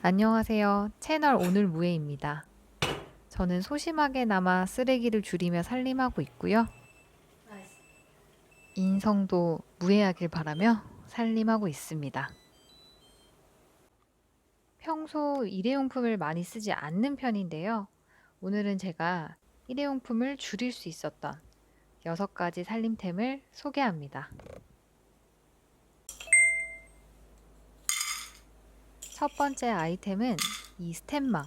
안녕하세요. 채널 오늘 무해입니다. 저는 소심하게나마 쓰레기를 줄이며 살림하고 있고요. 인성도 무해하길 바라며 살림하고 있습니다. 평소 일회용품을 많이 쓰지 않는 편인데요. 오늘은 제가 일회용품을 줄일 수 있었던 6가지 살림템을 소개합니다. 첫 번째 아이템은 이 스텐망.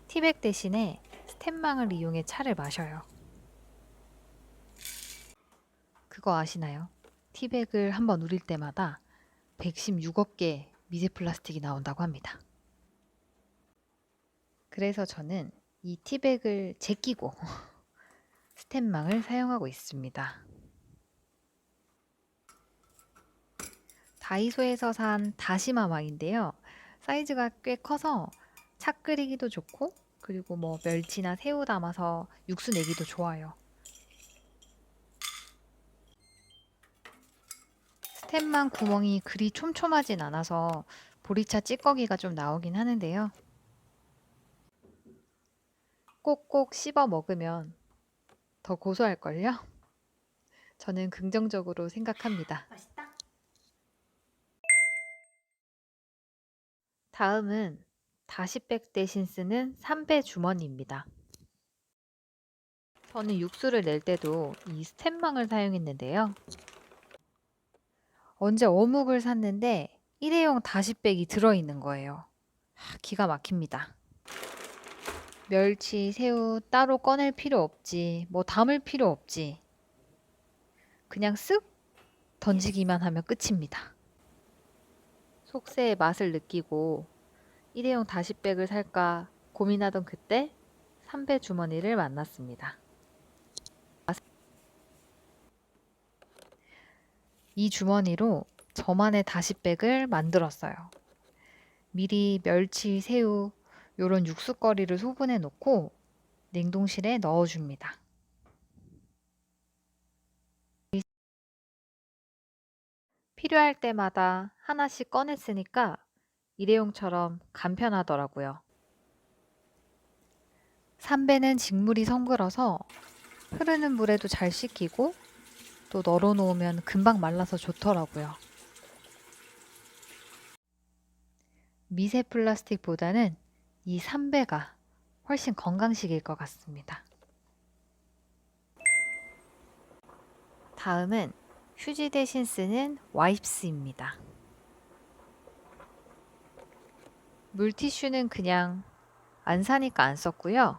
티백 대신에 스텐망을 이용해 차를 마셔요. 그거 아시나요? 티백을 한번 우릴 때마다 116억 개의 미세 플라스틱이 나온다고 합니다. 그래서 저는 이 티백을 제끼고 스텐망을 사용하고 있습니다. 다이소에서 산 다시마 망인데요. 사이즈가 꽤 커서 차 끓이기도 좋고, 그리고 뭐 멸치나 새우 담아서 육수 내기도 좋아요. 스텐망 구멍이 그리 촘촘하진 않아서 보리차 찌꺼기가 좀 나오긴 하는데요. 꼭꼭 씹어 먹으면 더 고소할걸요? 저는 긍정적으로 생각합니다. 맛있다. 다음은 다시백 대신 쓰는 3배 주머니입니다. 저는 육수를 낼 때도 이 스텐망을 사용했는데요. 언제 어묵을 샀는데 일회용 다시백이 들어있는 거예요. 기가 막힙니다. 멸치, 새우 따로 꺼낼 필요 없지, 뭐 담을 필요 없지. 그냥 쓱 던지기만 하면 끝입니다. 속세의 맛을 느끼고 일회용 다시백을 살까 고민하던 그때 3배 주머니를 만났습니다. 이 주머니로 저만의 다시백을 만들었어요. 미리 멸치, 새우, 요런 육수거리를 소분해 놓고 냉동실에 넣어줍니다. 필요할 때마다 하나씩 꺼냈으니까 일회용처럼 간편하더라고요. 3배는 직물이 성글어서 흐르는 물에도 잘 씻기고 또 널어놓으면 금방 말라서 좋더라고요. 미세 플라스틱보다는 이 3배가 훨씬 건강식일 것 같습니다. 다음은 휴지 대신 쓰는 와이프스입니다. 물티슈는 그냥 안 사니까 안 썼고요.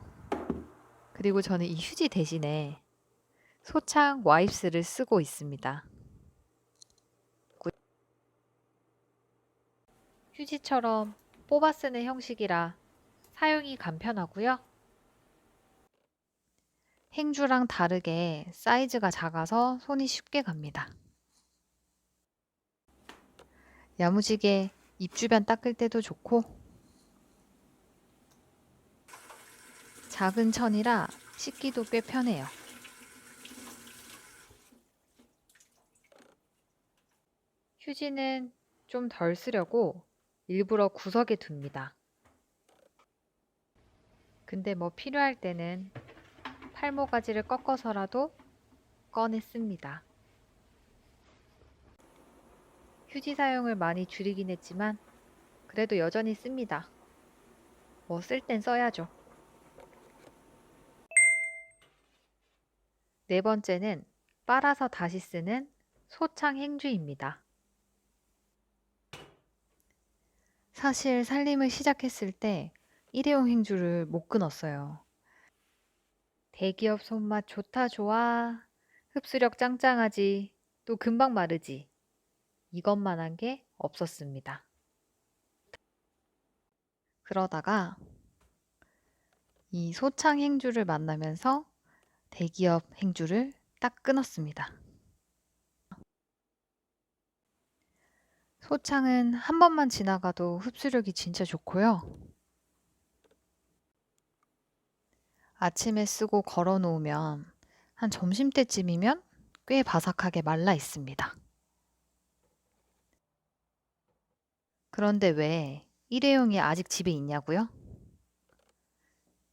그리고 저는 이 휴지 대신에 소창 와이프스를 쓰고 있습니다. 휴지처럼 뽑아 쓰는 형식이라 사용이 간편하고요. 행주랑 다르게 사이즈가 작아서 손이 쉽게 갑니다. 야무지게 입 주변 닦을 때도 좋고, 작은 천이라 씻기도 꽤 편해요. 휴지는 좀 덜 쓰려고 일부러 구석에 둡니다. 근데 뭐 필요할 때는 팔모가지를 꺾어서라도 꺼내 씁니다. 휴지 사용을 많이 줄이긴 했지만 그래도 여전히 씁니다. 뭐 쓸 땐 써야죠. 네 번째는 빨아서 다시 쓰는 소창 행주입니다. 사실 살림을 시작했을 때 일회용 행주를 못 끊었어요. 대기업 손맛 좋다 좋아, 흡수력 짱짱하지, 또 금방 마르지, 이것만 한 게 없었습니다. 그러다가 이 소창 행주를 만나면서 대기업 행주를 딱 끊었습니다. 소창은 한 번만 지나가도 흡수력이 진짜 좋고요. 아침에 쓰고 걸어 놓으면 한 점심때쯤이면 꽤 바삭하게 말라 있습니다. 그런데 왜 일회용이 아직 집에 있냐고요?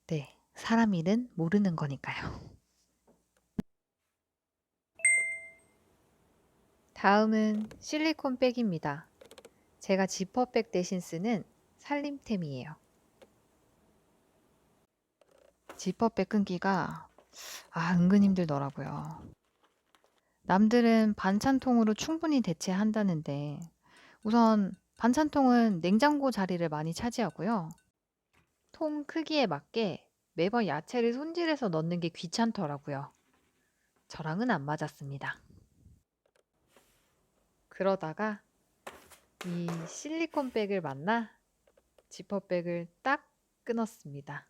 네, 사람 일은 모르는 거니까요. 다음은 실리콘 백입니다. 제가 지퍼백 대신 쓰는 살림템이에요. 지퍼백 끊기가 은근 힘들더라고요. 남들은 반찬통으로 충분히 대체한다는데 우선 반찬통은 냉장고 자리를 많이 차지하고요. 통 크기에 맞게 매번 야채를 손질해서 넣는 게 귀찮더라고요. 저랑은 안 맞았습니다. 그러다가 이 실리콘 백을 만나 지퍼백을 딱 끊었습니다.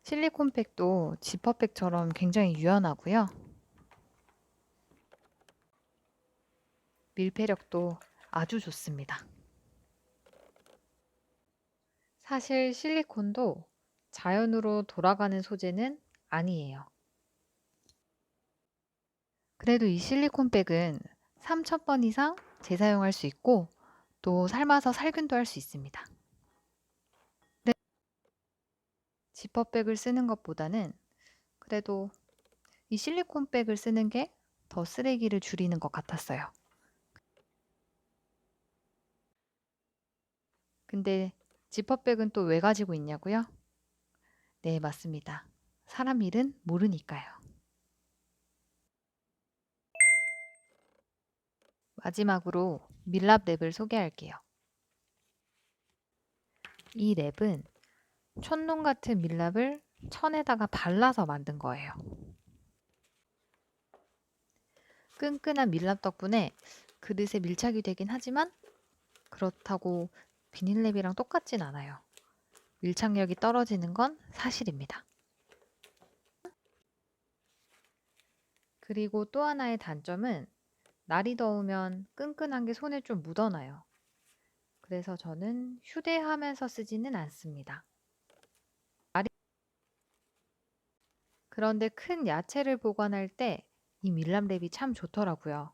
실리콘 백도 지퍼백처럼 굉장히 유연하고요. 밀폐력도 아주 좋습니다. 사실 실리콘도 자연으로 돌아가는 소재는 아니에요. 그래도 이 실리콘 백은 3,000번 이상 재사용할 수 있고 또 삶아서 살균도 할 수 있습니다. 네, 지퍼백을 쓰는 것보다는 그래도 이 실리콘 백을 쓰는 게 더 쓰레기를 줄이는 것 같았어요. 근데 지퍼백은 또 왜 가지고 있냐고요? 네, 맞습니다. 사람 일은 모르니까요. 마지막으로 밀랍 랩을 소개할게요. 이 랩은 촛농 같은 밀랍을 천에다가 발라서 만든 거예요. 끈끈한 밀랍 덕분에 그릇에 밀착이 되긴 하지만 그렇다고 비닐랩이랑 똑같진 않아요. 밀착력이 떨어지는 건 사실입니다. 그리고 또 하나의 단점은 날이 더우면 끈끈한 게 손에 좀 묻어나요. 그래서 저는 휴대하면서 쓰지는 않습니다. 그런데 큰 야채를 보관할 때 이 밀랍랩이 참 좋더라고요.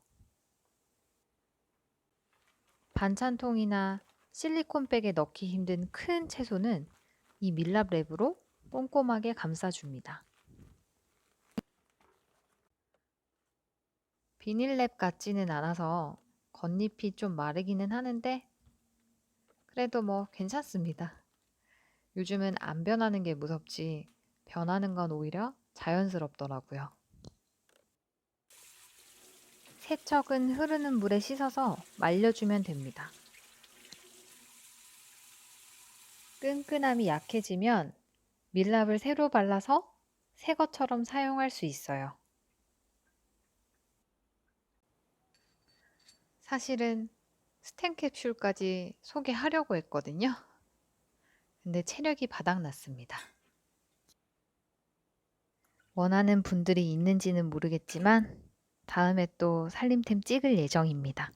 반찬통이나 실리콘백에 넣기 힘든 큰 채소는 이 밀랍랩으로 꼼꼼하게 감싸줍니다. 비닐랩 같지는 않아서 겉잎이 좀 마르기는 하는데 그래도 뭐 괜찮습니다. 요즘은 안 변하는 게 무섭지 변하는 건 오히려 자연스럽더라고요. 세척은 흐르는 물에 씻어서 말려주면 됩니다. 끈끈함이 약해지면 밀랍을 새로 발라서 새 것처럼 사용할 수 있어요. 사실은 스텐 캡슐까지 소개하려고 했거든요. 근데 체력이 바닥났습니다. 원하는 분들이 있는지는 모르겠지만 다음에 또 살림템 찍을 예정입니다.